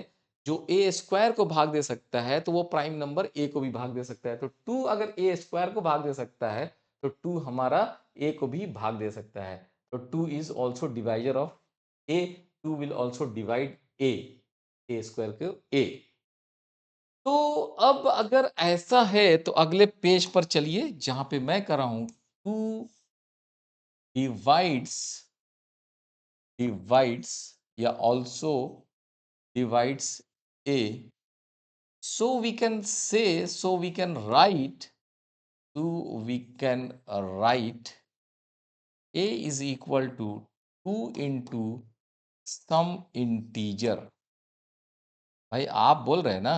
जो ए स्क्वायर को भाग दे सकता है, तो वो प्राइम नंबर ए को भी भाग दे सकता है। तो 2 अगर ए स्क्वायर को भाग दे सकता है, तो 2 हमारा ए को भी भाग दे सकता है। तो 2 is also divisor of A, 2 will also divide a square को ए। तो अब अगर ऐसा है तो अगले पेज पर चलिए जहां पे मैं कर रहा हूं 2 डिवाइड्स डिवाइड्स या also divides A, so we can say, so we can write, so we can write a is equal to 2 into some integer। भाई आप बोल रहे हैं ना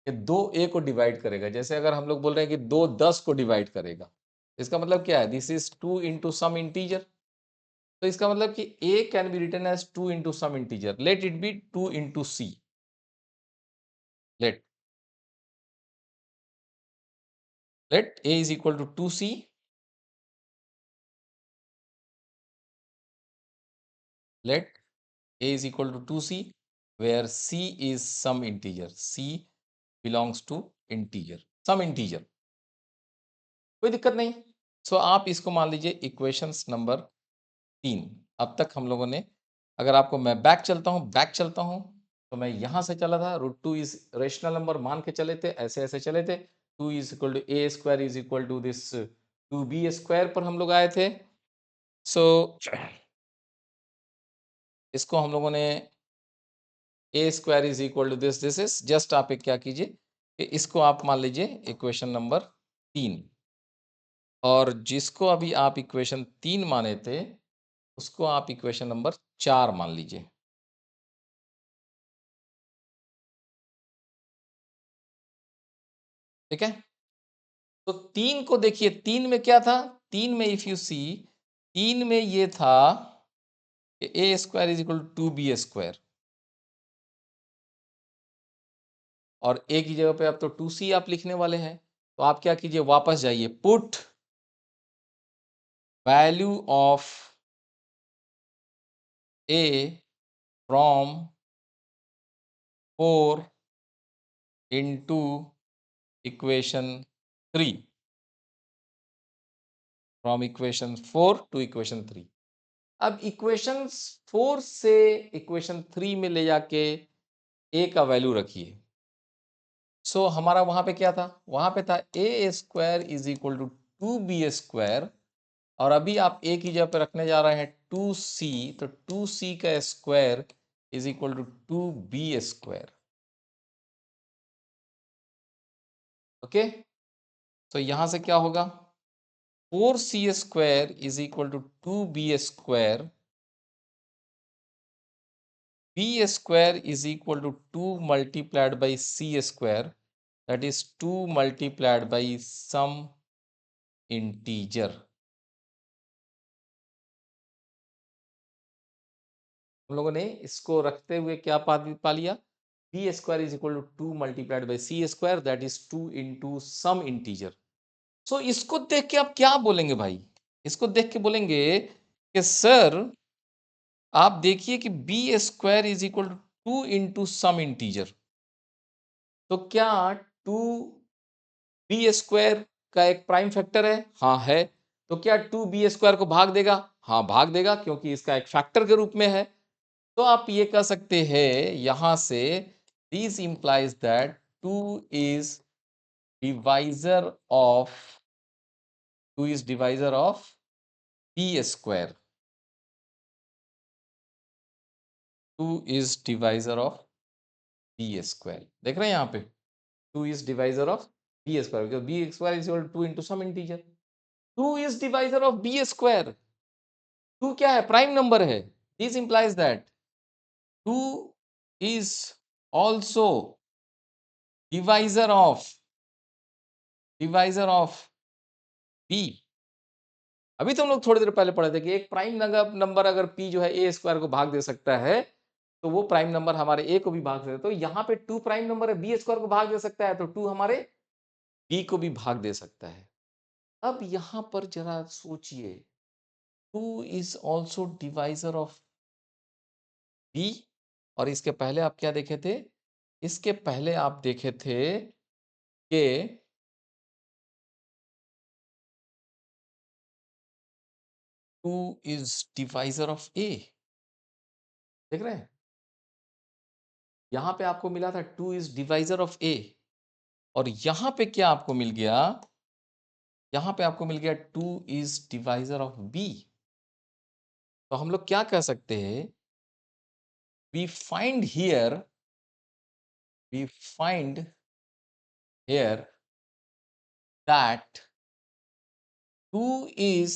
कि 2 ए को डिवाइड करेगा, जैसे अगर हम लोग बोल रहे हैं कि 2 10 को डिवाइड करेगा, इसका मतलब क्या है? This is 2 into some integer. तो इसका मतलब कि a can be written as 2 into some integer, let it be 2 into c, let let a is equal to 2c, let a is equal to 2c, where c is some integer, c belongs to integer, some integer, कोई दिक्कत नहीं। सो आप इसको मान लीजिए इक्वेशंस नंबर 3। अब तक हम लोगों ने, अगर आपको मैं बैक चलता हूं, तो मैं यहां से चला था, √2 इज रेशनल नंबर मान के चले थे, ऐसे ऐसे चले थे, 2 is equal to a square is equal to this 2b square पर हम लोग आए थे। सो इसको हम लोगों ने a square is equal to this is just, आप एक क्या कीजिए कि इसको आप मान लीजिए इक्वेशन नंबर 3, और जिसको अभी आप इक्वेशन 3 माने थे उसको आप इक्वेशन नंबर 4 मान लीजिए। ठीक है, तो 3 को देखिए, 3 में क्या था? 3 में इफ यू सी, 3 में ये था कि a square is equal to 2b square, और ए की जगह पे अब तो 2c आप लिखने वाले हैं। तो आप क्या कीजिए, वापस जाइए, put value of A from 4 into equation 3, from equation 4 to equation 3। अब इक्वेशन 4 से इक्वेशन 3 में ले जाके a का वैल्यू रखिए। सो हमारा वहां पे क्या था? वहां पे था a square is equal to 2b square, और अभी आप a की जगह पे रखने जा रहे हैं 2c, तो 2c का square is equal to 2b square. Okay, तो यहां से क्या होगा? 4c square is equal to 2b square, b square is equal to 2 multiplied by c square, that is 2 multiplied by some integer. हम लोगों ने इसको रखते हुए क्या पा लिया, b square is equal to 2 multiplied by c square, that is 2 into some integer. So इसको देख के आप क्या बोलेंगे भाई, इसको देख के बोलेंगे कि सर आप देखिए कि b square is equal to 2 into some integer. तो क्या 2 बी स्क्वायर का एक प्राइम फैक्टर है? हाँ है। तो क्या 2 बी स्क्वायर को भाग देगा? हाँ भाग देगा, क्योंकि इसका एक फैक्टर के रूप में है। तो आप ये कह सकते हैं यहां से, this implies that 2 is divisor of b square. 2 is divisor of b square. देख रहे हैं यहाँ पे, 2 is divisor of b square, because b square is equal to 2 into some integer. 2 is divisor of b square. 2 क्या है? प्राइम नंबर है। This implies that 2 is also divisor of b। अभी तो हम लोग थोड़ी देर पहले पढ़े थे कि एक प्राइम नंबर अगर p जो है a स्क्वायर को भाग दे सकता है, तो वो प्राइम नंबर हमारे a को भी भाग सकता है। तो यहाँ पे 2 प्राइम नंबर है, b स्क्वायर को भाग दे सकता है, तो 2 हमारे b को भी भाग दे सकता है। अब यहां पर जरा सोचिए, 2 is also divisor of b, और इसके पहले आप क्या देखे थे? इसके पहले आप देखे थे कि 2 इज डिवाइजर ऑफ a। देख रहे हैं, यहां पे आपको मिला था 2 इज डिवाइजर ऑफ a, और यहां पे क्या आपको मिल गया? यहां पे आपको मिल गया 2 इज डिवाइजर ऑफ b। तो हम लोग क्या कह सकते हैं? We find here we find here that 2 is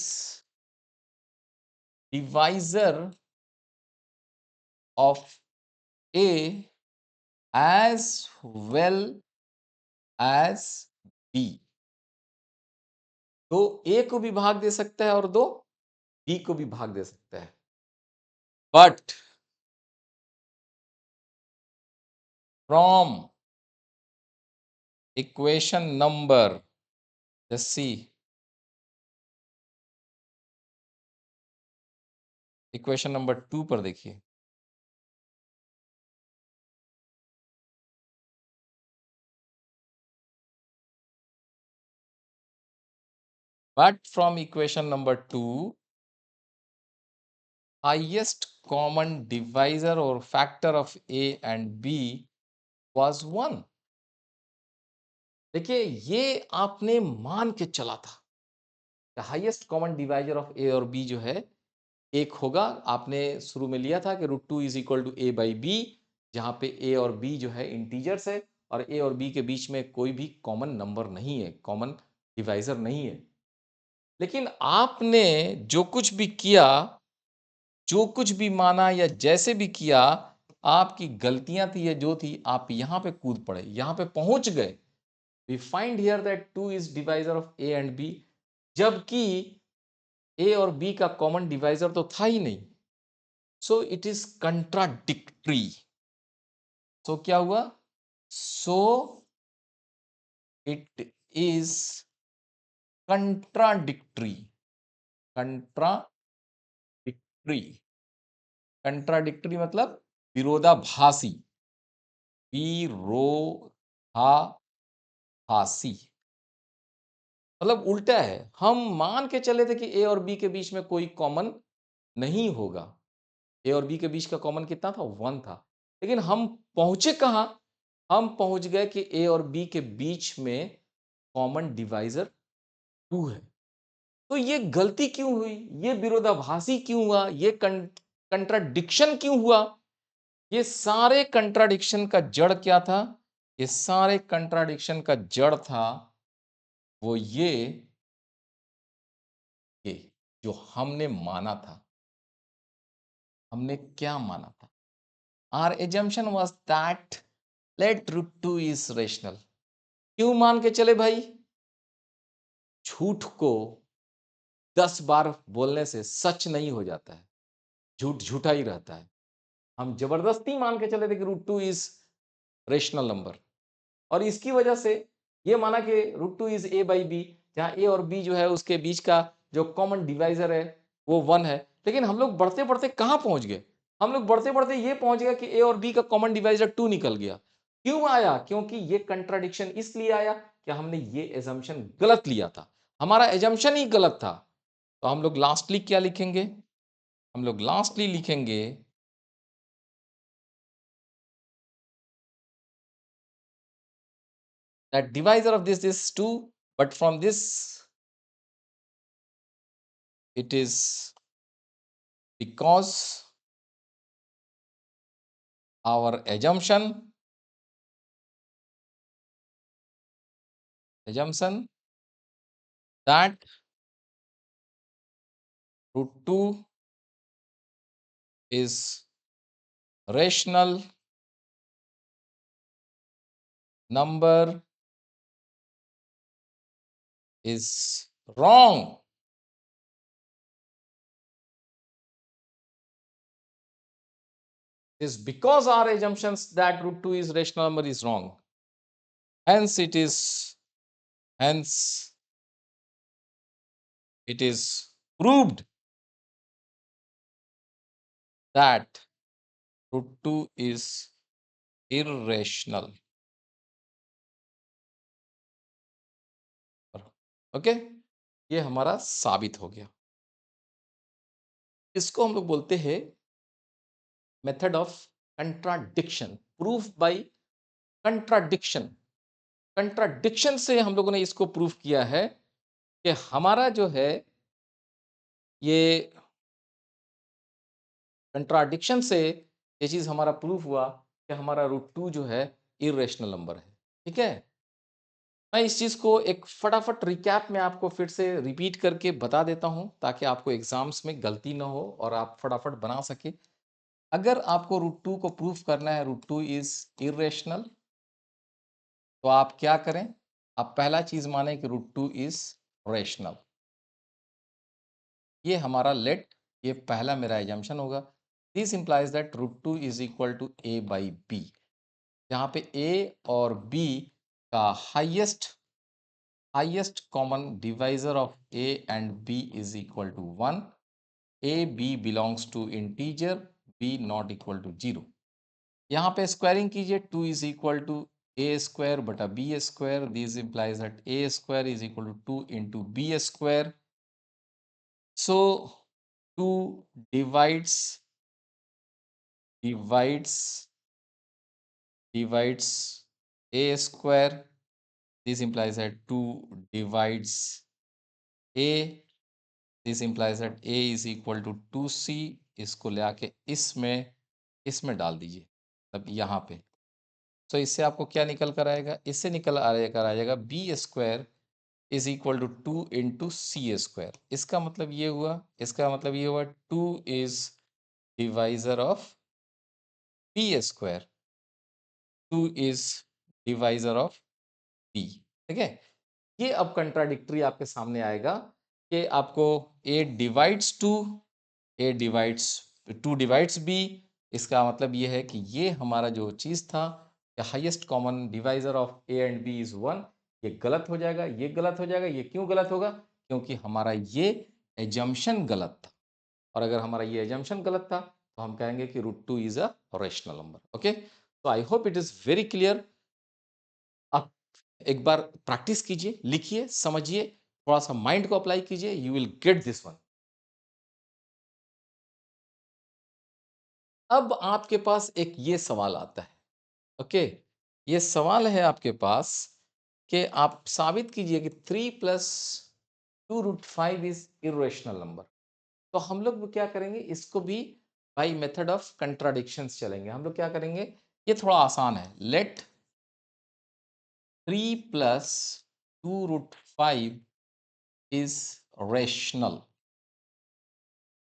divisor of A as well as B। तो A को भी भाग दे सकता है और दो B को भी भाग दे सकता है। But from equation number, let's see, equation number 2 पर देखिए। But from equation number 2, highest common divisor और factor of A and B was 1। देखिए, ये आपने मान के चला था, हाईएस्ट कॉमन डिवाइजर ऑफ ए और बी जो है एक होगा। आपने शुरू में लिया था कि √2 is equal to a by b, जहां पे ए और बी जो है इंटीजर्स है, और ए और बी के बीच में कोई भी कॉमन नंबर नहीं है, कॉमन डिवाइजर नहीं है। लेकिन आपने जो कुछ भी किया, जो कुछ भी माना या जैसे भी किया, आपकी गलतियां थी या जो थी, आप यहां पे कूद पड़े, यहां पे पहुंच गए। We find here that 2 is divisor of a and b, जबकि ए और बी का कॉमन डिवाइजर तो था ही नहीं। So it is contradictory. So क्या हुआ? So it is contradictory. Contradictory, contradictory मतलब विरोधाभासी, विरोधाभासी मतलब उल्टा है। हम मान के चले थे कि ए और बी के बीच में कोई कॉमन नहीं होगा। ए और बी के बीच का कॉमन कितना था? 1 था। लेकिन हम पहुंचे कहां? हम पहुंच गए कि ए और बी के बीच में कॉमन डिवाइजर 2 है। तो ये गलती क्यों हुई? ये विरोधाभासी क्यों हुआ? ये कंट्राडिक्शन क्यों हुआ? ये सारे कंट्राडिक्शन का जड़ क्या था? ये सारे कंट्राडिक्शन का जड़ था वो ये जो हमने माना था। हमने क्या माना था? Our assumption was that let √2 is rational। क्यों मान के चले भाई? झूठ को 10 बार बोलने से सच नहीं हो जाता है। झूठ झूठा ही रहता है। हम ज़बरदस्ती मान के चले थे कि √2 इज़ रेशनल नंबर और इसकी वजह से ये माना कि √2 इज़ a बाई b, जहाँ a और b जो है उसके बीच का जो कॉमन डिवाइज़र है वो 1 है। लेकिन हम लोग बढ़ते-बढ़ते कहाँ पहुँच गए? हम लोग बढ़ते-बढ़ते ये पहुँच गए कि a और b का कॉमन डिवाइज़र 2 निकल गया। क्यों आया? क्योंकि ये कंट्राडिक्शन इसलिए आया कि हमने ये असम्पशन गलत लिया था। हमारा असम्पशन ही गलत था। तो हम लोग लास्टली क्या लिखेंगे? हम लोग लास्टली लिखेंगे that divisor of this is 2, but from this it is because our assumption that √2 is rational number is wrong. It is because our assumptions that √2 is rational number is wrong. Hence hence it is proved that √2 is irrational. Okay, ये हमारा साबित हो गया। इसको हम लोग बोलते हैं method of contradiction, proof by contradiction. Contradiction से हम लोगों ने इसको प्रूफ किया है कि हमारा जो है ये कंट्राडिक्शन से ये चीज हमारा प्रूफ हुआ कि हमारा √2 जो है इरेशनल नंबर है। ठीक है, मैं इस चीज को एक फटाफट रिकैप में आपको फिर से रिपीट करके बता देता हूं ताकि आपको एग्जाम्स में गलती ना हो और आप फटाफट बना सके। अगर आपको √2 को प्रूफ करना है √2 इज इरेशनल, तो आप क्या करें? आप पहला चीज माने कि √2 इज रेशनल। ये हमारा लेट, ये पहला मेरा एजम्पशन होगा। This implies that √2 is equal to a by b, जहाँ पे a और b का highest common divisor of a and b is equal to 1। a b belongs to integer, b not equal to 0। यहाँ पे स्क्वायरिंग कीजिए, 2 is equal to a square बटा b square. This implies that a square is equal to 2 into b square. So 2 divides divides divides a square. This implies that 2 divides a. This implies that a is equal to 2c। इसको ले आके इसमें डाल दीजिए, तब यहाँ पे। तो इससे आपको क्या निकल कर आएगा? इससे निकल आ जाएगा b square is equal to 2 into c square. इसका मतलब ये हुआ, 2 is divisor of b square, 2 is divisor of b. ठीक है, ये अब कंट्राडिक्टरी आपके सामने आएगा कि आपको a divides two, a divides 2 divides b. इसका मतलब ये है कि ये हमारा जो चीज़ था कि highest common divisor of a and b is 1, ये गलत हो जाएगा, ये गलत हो जाएगा। ये क्यों गलत होगा? क्योंकि हमारा ये एजम्पशन गलत था, और अगर हमारा ये एजम्पशन गलत था तो हम कहेंगे कि √2 is a rational number. Okay, तो I hope it is very clear. आप एक बार प्रैक्टिस कीजिए, लिखिए, समझिए, थोड़ा सा माइंड को अप्लाई कीजिए, you will get this one. अब आपके पास एक ये सवाल आता है। ओके, ये सवाल है आपके पास कि आप साबित कीजिए कि 3 प्लस 2 √5 इज इरेशनल नंबर। तो हम लोग क्या करेंगे, इसको भी बाई मेथड ऑफ कंट्राडिक्शंस चलेंगे। हम लोग क्या करेंगे, ये थोड़ा आसान है। Let 3 plus 2 √5 is rational.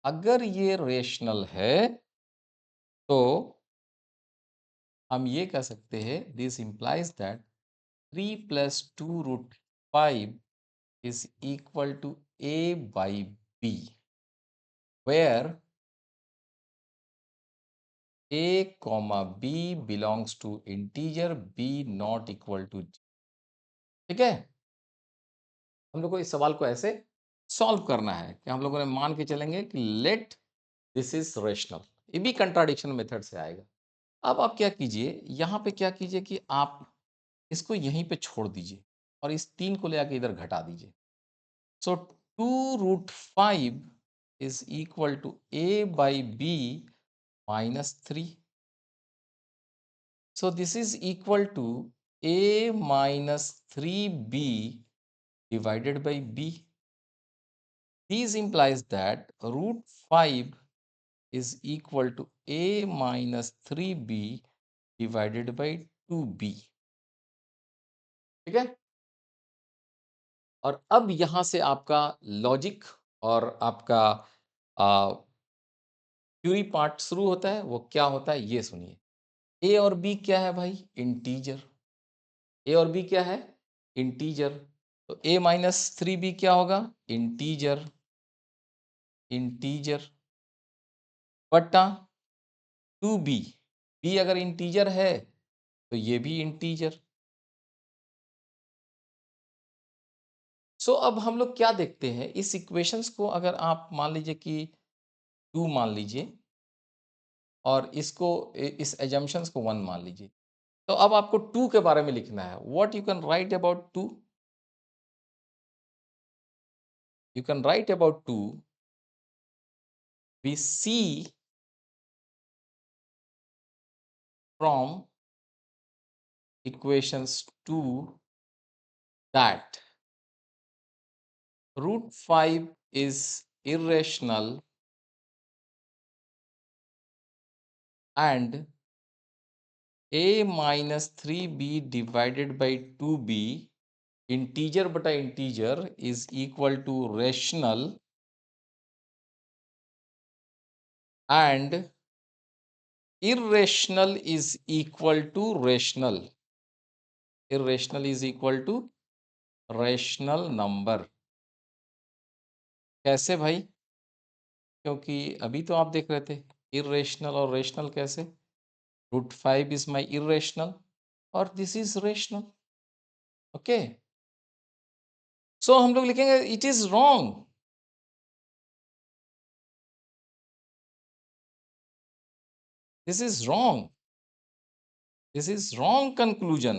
अगर ये रेशनल है तो हम ये कह सकते हैं, this implies that 3 plus 2 root 5 is equal to a by b, where a comma b belongs to integer, b not equal to g. ठीक है, हम लोग को इस सवाल को ऐसे सॉल्व करना है कि हम लोगों ने मान के चलेंगे कि लेट दिस इज रेशनल। ये भी कंट्राडिक्शन मेथड से आएगा। अब आप क्या कीजिए, यहाँ पे क्या कीजिए कि आप इसको यहीं पे छोड़ दीजिए और इस 3 को ले आके इधर घटा दीजिए। So 2 root 5 is equal to a by b minus 3। So this is equal to a minus 3b divided by b. This implies that root 5 is equal to a minus 3b divided by 2b. ठीक है, और अब यहां से आपका लॉजिक और आपका थ्योरी पार्ट शुरू होता है। वो क्या होता है ये सुनिए। ए और बी क्या है भाई? इंटीजर। ए और बी क्या है? इंटीजर। तो ए माइनस 3b क्या होगा? इंटीजर। इंटीजर बटा 2b। बी अगर इंटीजर है तो ये भी इंटीजर। सो अब हम लोग क्या देखते हैं, इस इक्वेशंस को अगर आप मान लीजिए कि 2 मान लीजिए और इसको इस एजम्पशंस को 1 मान लीजिए, तो अब आपको 2 के बारे में लिखना है। What you can write about 2? You can write about 2, we see from equations 2 that root 5 is irrational and a minus 3b divided by 2b integer bata integer is equal to rational, and irrational is equal to rational. Irrational is equal to rational number. कैसे भाई? क्योंकि अभी तो आप देख रहे थे irrational और rational कैसे। root 5 is my irrational और this is rational. ओके, सो हम लोग लिखेंगे it is wrong. This is wrong. This is wrong conclusion.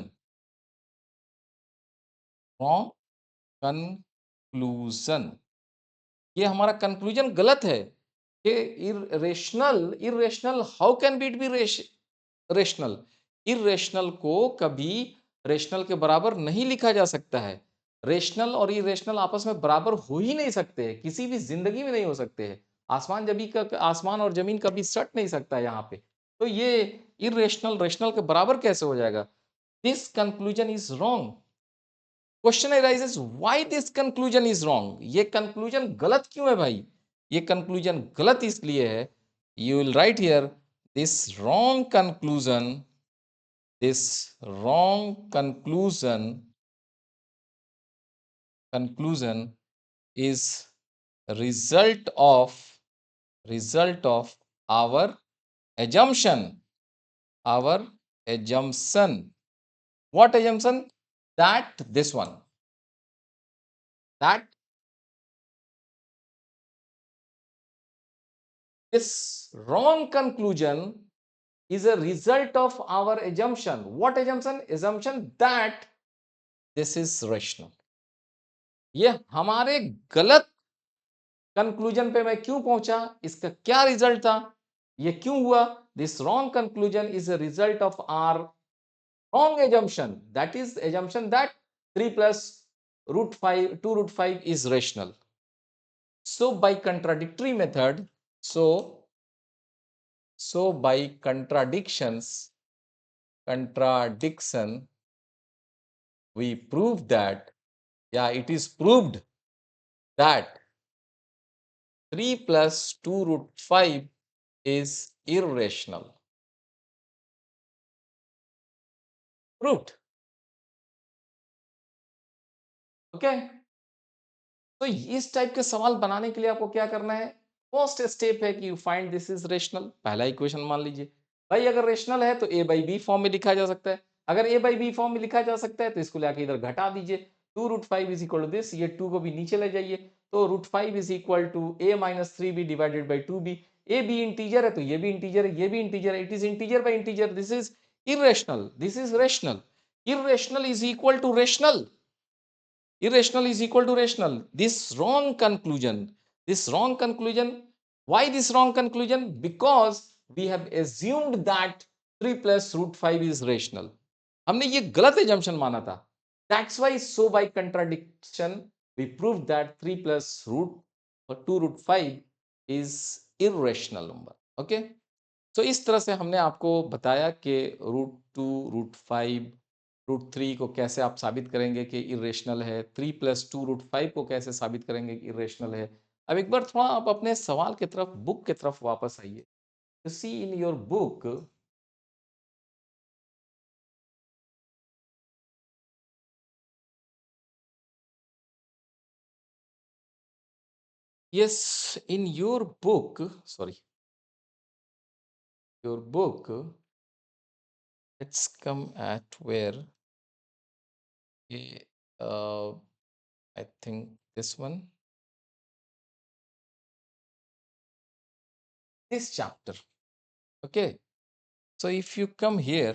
Wrong conclusion, ये हमारा कंक्लूजन गलत है कि irrational. Irrational how can be it be rational? Irrational को कभी रेशनल के बराबर नहीं लिखा जा सकता है। रेशनल और इरेशनल आपस में बराबर हो ही नहीं सकते हैं, किसी भी जिंदगी में नहीं हो सकते हैं। आसमान और जमीन कभी सट नहीं सकता है यहाँ पे। तो ये इरेशनल रेशनल के बराबर कैसे हो जाएगा? This conclusion is wrong. Question arises why this conclusion is wrong? ये कंक्लूजन गलत क्यों है भाई? ये कंक्लूजन गलत इसलिए है, you will write here this wrong conclusion, this wrong conclusion is result of our assumption. Our assumption, what assumption? That this one, that this wrong conclusion is a result of our assumption. What assumption? Assumption that this is rational. ये हमारे गलत कंक्लूजन पे मैं क्यों पहुंचा, इसका क्या रिजल्ट था, ये क्यों हुआ? This wrong conclusion is a result of our wrong assumption. That is assumption that 3 plus root 5, 2 root 5 is rational. So by contradictory method, so by contradiction, we prove that, yeah, it is proved that 3 plus 2 root 5 is irrational. Proved. Okay. तो इस टाइप के सवाल बनाने के लिए आपको क्या करना है? फर्स्ट स्टेप है कि you find this is rational. पहला इक्वेशन मान लीजिए भाई, अगर रेशनल है तो ए बाई बी फॉर्म में लिखा जा सकता है। अगर ए बाई बी फॉर्म में लिखा जा सकता है तो इसको लाके इधर घटा दीजिए। 2√5 इज इक्वल टू दिस, ये 2 को भी नीचे ले जाइए, तो √5 is equal to a minus 3b divided by 2b। A b integer है तो ये भी इंटीजर है, ये भी इंटीजर है। It is integer by integer, this is irrational, this is rational. Irrational is equal to rational, irrational is equal to rational. This wrong conclusion, this wrong conclusion, why this wrong conclusion? Because we have assumed that 3 plus √5 is rational. हमने ये गलत assumption माना था. That's why, so by contradiction we proved that 3 plus root or 2√5 is irrational number. Okay, so इस तरह से हमने आपको बताया कि √2 √5 √3 को कैसे आप साबित करेंगे कि इरेशनल है, 3 प्लस 2 √5 को कैसे साबित करेंगे कि इरेशनल है। अब एक बार थोड़ा आप अपने सवाल की तरफ, बुक की तरफ वापस आइए। You see in your book, yes, in your book, sorry, your book, let's come at where, eh, uh, I think this one, this chapter, okay? So if you come here,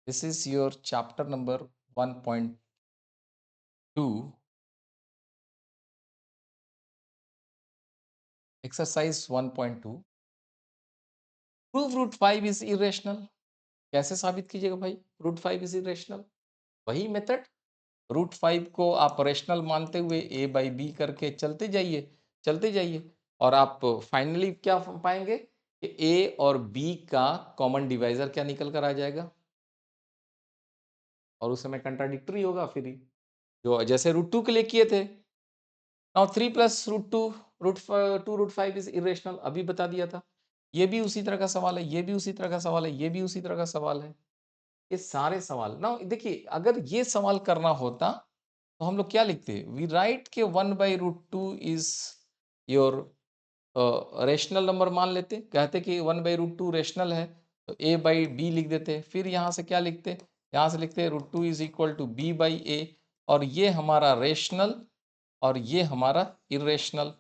this is your chapter number 1.2, exercise 1.2, prove √5 is irrational। कैसे साबित कीजिएगा भाई √5 इज इरेशनल? वही मेथड, √5 को आप रेशनल मानते हुए a बाई बी करके चलते जाइए और आप फाइनली क्या पाएंगे कि a और b का कॉमन डिवाइजर क्या निकल कर आ जाएगा, और उस समय कंट्राडिक्टरी होगा फिर ही, जो जैसे √2 के लिए किए थे। नाउ 3 प्लस √2 √5 इज इरेशनल, अभी बता दिया था। ये भी उसी तरह का सवाल है, ये भी उसी तरह का सवाल है, ये भी उसी तरह का सवाल है। ये सारे सवाल ना देखिए, अगर ये सवाल करना होता तो हम लोग क्या लिखते? वी राइट के 1/√2 इज योर रेशनल नंबर मान लेते, कहते कि 1/√2 रेशनल है तो a बाई बी लिख देते। फिर यहाँ से क्या लिखते? यहाँ से लिखते √2 is equal to b by a, और ये हमारा रेशनल और ये हमारा इरेशनल।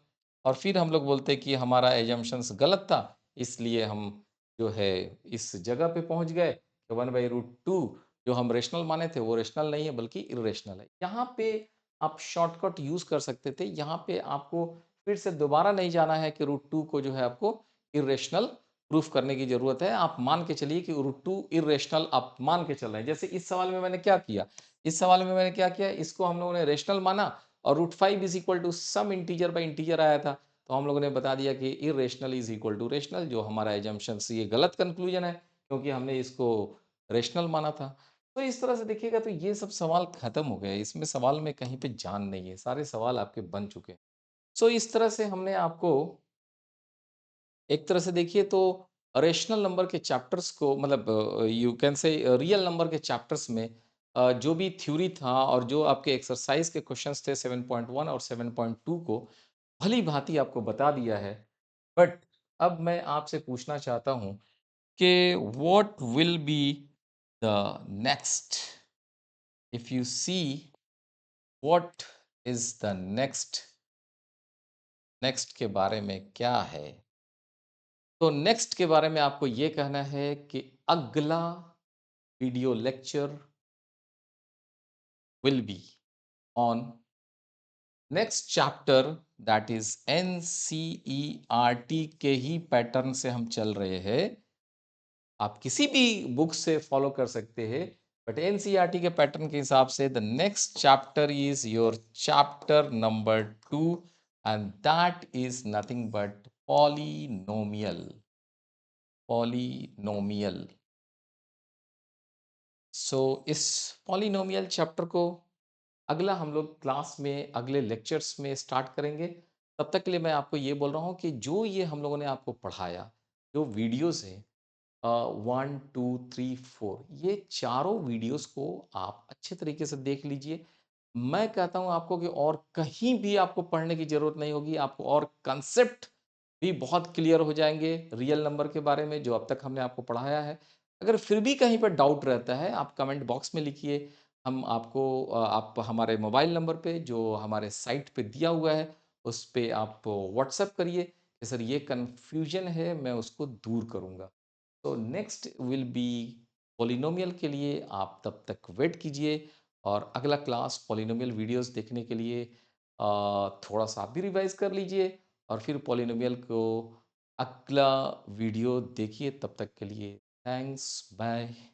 और फिर हम लोग बोलते कि हमारा एजम्पशंस गलत था, इसलिए हम जो है इस जगह पे पहुंच गए, 1/√2 जो हम रेशनल माने थे वो रेशनल नहीं है बल्कि इरेशनल है। यहाँ पे आप शॉर्टकट यूज कर सकते थे, यहाँ पे आपको फिर से दोबारा नहीं जाना है कि √2 को जो है आपको इरेशनल प्रूफ करने की जरूरत है। आप मान के चलिए कि √2 इरेशनल आप मान के चल रहे हैं। जैसे इस सवाल में मैंने क्या किया, इस सवाल में मैंने क्या किया, इसको हम लोगों ने रेशनल माना और √5 is equal to some integer by integer आया था, तो हम लोगों ने बता दिया कि irrational is equal to rational, जो हमारा एजम्पशन ये गलत कंक्लूजन है क्योंकि हमने इसको रेशनल माना था। तो इस तरह से देखिएगा तो ये सब सवाल खत्म हो गए, इसमें सवाल में कहीं पे जान नहीं है, सारे सवाल आपके बन चुके हैं। सो इस तरह से हमने आपको एक तरह से देखिए तो रेशनल नंबर के चैप्टर्स को, मतलब you can say real number के चैप्टर्स में जो भी थ्योरी था और जो आपके एक्सरसाइज के क्वेश्चंस थे 7.1 और 7.2 को भली भांति आपको बता दिया है। बट अब मैं आपसे पूछना चाहता हूं कि what will be the next, if you see what is the next, next के बारे में क्या है? तो नेक्स्ट के बारे में आपको ये कहना है कि अगला video lecture will be on next chapter, that is NCERT के ही पैटर्न से हम चल रहे हैं। आप किसी भी बुक से फॉलो कर सकते हैं, बट एनसीईआरटी के पैटर्न के हिसाब से the next chapter is your chapter number 2, and that is nothing but polynomial, polynomial. So इस पॉलिनोमियल चैप्टर को अगला हम लोग क्लास में अगले लेक्चर्स में स्टार्ट करेंगे। तब तक के लिए मैं आपको ये बोल रहा हूँ कि जो ये हम लोगों ने आपको पढ़ाया, जो वीडियोस हैं 1 2 3 4, ये चारों वीडियोस को आप अच्छे तरीके से देख लीजिए। मैं कहता हूँ आपको कि और कहीं भी आपको पढ़ने की ज़रूरत नहीं होगी, आपको और कांसेप्ट भी बहुत क्लियर हो जाएँगे रियल नंबर के बारे में जो अब तक हमने आपको पढ़ाया है। अगर फिर भी कहीं पर डाउट रहता है, आप कमेंट बॉक्स में लिखिए, हम आपको आप हमारे मोबाइल नंबर पे जो हमारे साइट पे दिया हुआ है, उस पे आप व्हाट्सएप करिए कि सर ये कन्फ्यूज़न है, मैं उसको दूर करूँगा। तो नेक्स्ट विल बी पॉलिनोमियल के लिए आप तब तक वेट कीजिए और अगला क्लास पॉलिनोमियल वीडियोस देखने के लिए थोड़ा सा आप भी रिवाइज कर लीजिए और फिर पॉलिनोमियल को अगला वीडियो देखिए। तब तक के लिए थैंक्स, बाय।